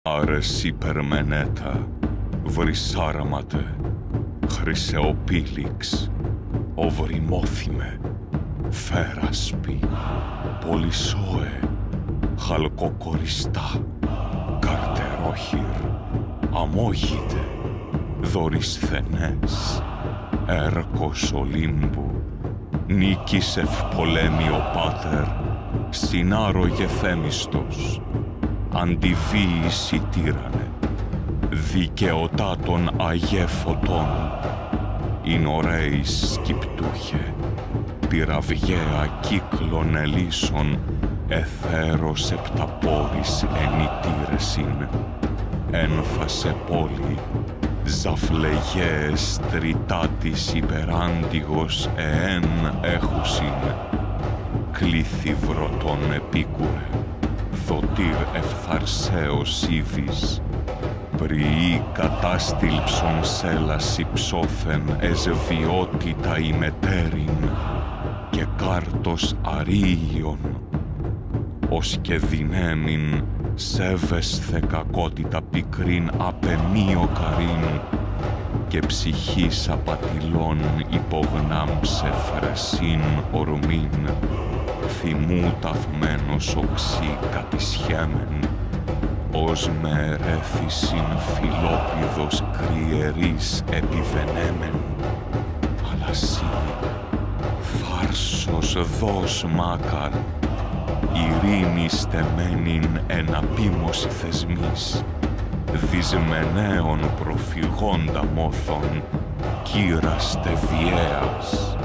Άρες υπερμενέτα, βρυσάραματε, χρυσεοπήλιξ, οβριμόθυμε, φέρασπι, πολυσόε, χαλκοκοριστά, καρτερόχυρ, αμόγητε, δωρισθενές, έρκος Ολύμπου, νίκης ευπολέμη ο πάτερ, συνάρρωγε Θέμιστος, αντιβίηση τύρανε, δικαιοτάτων αγέ φωτών, ειν ωραίης σκυπτούχε, πυραυγαία κύκλων ελίσσων, εθέρος επταπόρης ενητήρεσιν, ένφασε πόλη, ζαφλεγέες τριτάτης υπεράντιγος εέν έχουσιν, κλήθυβρωτον επίκουρε, δοτήρ ευθαρσαίος ύβης, πριή κατάστυλψον σέλας υψώθεν εσβιότητα ημετέρην και κάρτος αρίιον, ως και δυνέμην σέβεσθε κακότητα πικρίν απεμίω καρίν και ψυχής απατηλών υπογνάμψε φρεσίν ορμήν, θυμού ταυμένος οξύ κατησχέμεν, ως με ερέθησιν φιλόπιδος κρυερής επιβενέμεν, αλλά σύ, θάρσος δώσ' μάκαρ, ειρήνη στεμένην εν απίμωση θεσμής, δυσμενέων προφυγόντα μόθων, κύραστε βιαίας.